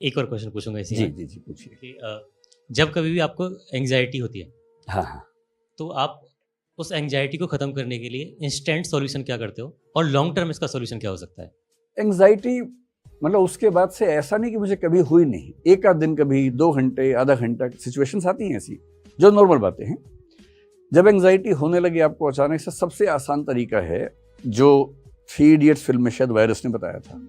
एक और क्वेश्चन पूछूंगा इसी जी में जी जी पूछिए। कि जब कभी भी आपको एंग्जाइटी होती है हाँ हाँ। तो आप उस एंग्जाइटी को ख़त्म करने के लिए इंस्टेंट सॉल्यूशन क्या करते हो और लॉन्ग टर्म इसका सॉल्यूशन क्या हो सकता है? एंग्जाइटी मतलब उसके बाद से ऐसा नहीं कि मुझे कभी हुई नहीं, एक आध दिन कभी 2 घंटे आधा घंटा सिचुएशंस आती हैं ऐसी जो नॉर्मल बातें हैं। जब एंग्जाइटी होने लगी आपको अचानक से, सबसे आसान तरीका है जो 3 इडियट्स फिल्म में शायद वायरस ने बताया था,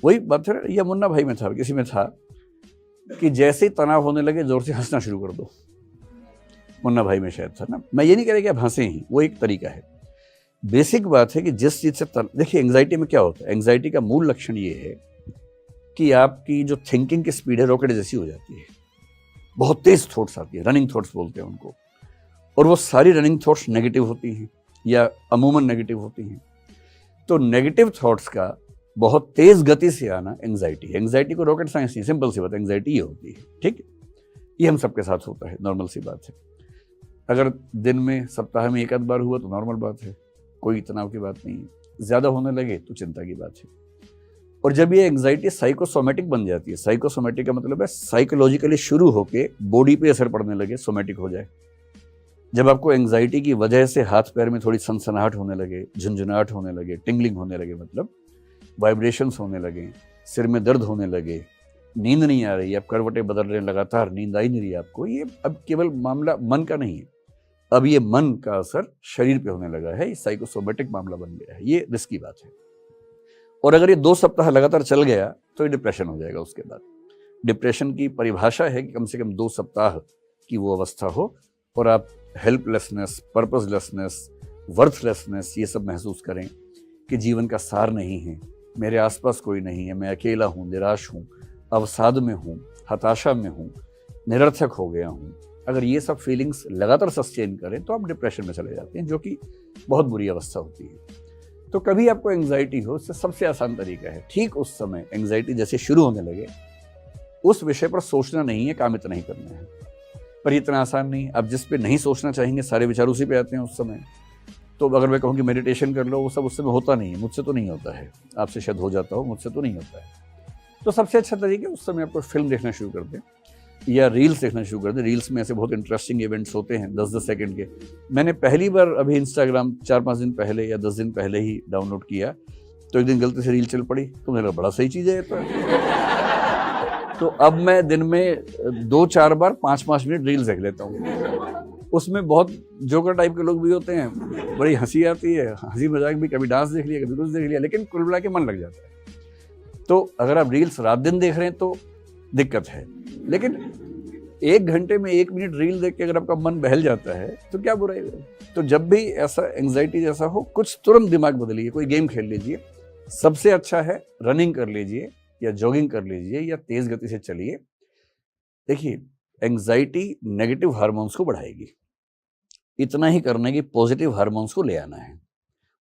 वही बात है या मुन्ना भाई में था, किसी में था कि जैसे ही तनाव होने लगे जोर से हंसना शुरू कर दो। मुन्ना भाई में शायद था ना। मैं ये नहीं कह रहा कि आप हंसे ही, वो एक तरीका है। बेसिक बात है कि जिस चीज से देखिए एंग्जाइटी में क्या होता है, एंग्जाइटी का मूल लक्षण ये है कि आपकी जो थिंकिंग की स्पीड है रॉकेट जैसी हो जाती है, बहुत तेज थॉट्स आती है, रनिंग थॉट्स बोलते हैं उनको, और वो सारी रनिंग थॉट्स नेगेटिव होती हैं या अमूमन नेगेटिव होती हैं। तो नेगेटिव थॉट्स का बहुत तेज गति से आना एंग्जाइटी है। एंग्जाइटी को रॉकेट साइंस नहीं, सिंपल सी बात, एंग्जाइटी ये होती है, ठीक। ये हम सबके साथ होता है, नॉर्मल सी बात है। अगर दिन में सप्ताह में एक आध बार हुआ तो नॉर्मल बात है, कोई तनाव की बात नहीं है। ज्यादा होने लगे तो चिंता की बात है। और जब ये एंग्जाइटी साइकोसोमेटिक बन जाती है, साइकोसोमेटिक का मतलब है साइकोलॉजिकली शुरू होके बॉडी पे असर पड़ने लगे, सोमेटिक हो जाए। जब आपको एंग्जाइटी की वजह से हाथ पैर में थोड़ी सनसनाहट होने लगे, झुंझुनाहट होने लगे, टिंगलिंग होने लगे, मतलब वाइब्रेशंस होने लगे, सिर में दर्द होने लगे, नींद नहीं आ रही, आप करवटें बदल रहे हैं लगातार, नींद आई नहीं रही आपको, ये अब केवल मामला मन का नहीं है, अब ये मन का असर शरीर पे होने लगा है, ये साइकोसोमेटिक मामला बन गया है, ये रिस्की बात है। और अगर ये 2 सप्ताह लगातार चल गया तो ये डिप्रेशन हो जाएगा। उसके बाद डिप्रेशन की परिभाषा है कि कम से कम 2 सप्ताह की वो अवस्था हो और आप हेल्पलेसनेस, पर्पसलेसनेस, वर्थलेसनेस ये सब महसूस करें कि जीवन का सार नहीं है, मेरे आसपास कोई नहीं है, मैं अकेला हूँ, निराश हूँ, अवसाद में हूँ, हताशा में हूँ, निरर्थक हो गया हूँ। अगर ये सब फीलिंग्स लगातार सस्टेन करें तो आप डिप्रेशन में चले जाते हैं, जो कि बहुत बुरी अवस्था होती है। तो कभी आपको एंग्जाइटी हो, उससे सबसे आसान तरीका है ठीक उस समय एंग्जाइटी जैसे शुरू होने लगे उस विषय पर सोचना नहीं है, काम इतना ही करना है। पर इतना आसान नहीं, आप जिस पे नहीं सोचना चाहेंगे सारे विचार उसी पे आते हैं उस समय। तो अगर मैं कहूँ कि मेडिटेशन कर लो, वो सब उस समय होता नहीं है, मुझसे तो नहीं होता है, आपसे शायद हो जाता हो, मुझसे तो नहीं होता है। तो सबसे अच्छा तरीका उस समय आपको फिल्म देखना शुरू कर दें या रील्स देखना शुरू कर दें। रील्स में ऐसे बहुत इंटरेस्टिंग इवेंट्स होते हैं 10-10 सेकंड के। मैंने पहली बार अभी इंस्टाग्राम 4-5 दिन पहले या 10 दिन पहले ही डाउनलोड किया, तो एक दिन गलती से रील चल पड़ी, तो मुझे लगा बड़ा सही चीज़ है तो अब मैं दिन में 2-4 बार 5-5 मिनट रील्स देख लेता हूँ। उसमें बहुत जोकर टाइप के लोग भी होते हैं, बड़ी हंसी आती है, हंसी मजाक भी, कभी डांस देख लिया, कभी कुछ देख लिया, लेकिन कुल मिला के मन लग जाता है। तो अगर आप रील्स रात दिन देख रहे हैं तो दिक्कत है, लेकिन 1 घंटे में 1 मिनट रील देख के अगर आपका मन बहल जाता है तो क्या बुराई है। तो जब भी ऐसा एंग्जाइटी जैसा हो, कुछ तुरंत दिमाग बदलिए, कोई गेम खेल लीजिए। सबसे अच्छा है रनिंग कर लीजिए या जॉगिंग कर लीजिए या तेज गति से चलिए। देखिए एंग्जाइटी नेगेटिव हार्मोन्स को बढ़ाएगी, इतना ही करने की पॉजिटिव हार्मोन्स को ले आना है।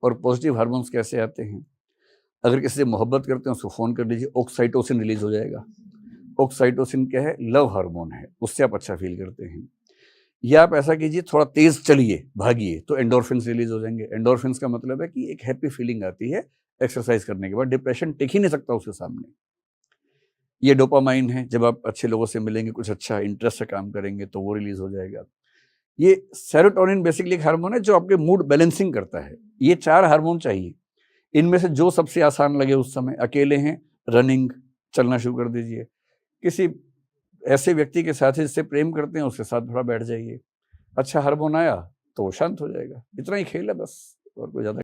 और पॉजिटिव हार्मोन्स कैसे आते हैं, अगर किसी से मोहब्बत करते हैं उसको फोन कर लीजिए, ऑक्साइटोसिन रिलीज हो जाएगा। ऑक्साइटोसिन क्या है, लव हार्मोन है, उससे आप अच्छा फील करते हैं। या आप ऐसा कीजिए, थोड़ा तेज चलिए, भागिए, तो एंडोर्फिन्स रिलीज हो जाएंगे। एंडोर्फिन्स का मतलब है कि एक हैप्पी फीलिंग आती है एक्सरसाइज करने के बाद, डिप्रेशन टिक ही नहीं सकता उसके सामने। ये डोपामाइन है, जब आप अच्छे लोगों से मिलेंगे, कुछ अच्छा इंटरेस्ट से काम करेंगे तो वो रिलीज हो जाएगा। ये सेरोटोनिन बेसिकली एक हार्मोन है जो आपके मूड बैलेंसिंग करता है। ये 4 हार्मोन चाहिए, इनमें से जो सबसे आसान लगे उस समय। अकेले हैं, रनिंग, चलना शुरू कर दीजिए। किसी ऐसे व्यक्ति के साथ जिससे प्रेम करते हैं उसके साथ थोड़ा बैठ जाइए, अच्छा हार्मोन आया तो वो शांत हो जाएगा। इतना ही खेल है बस, और कोई ज्यादा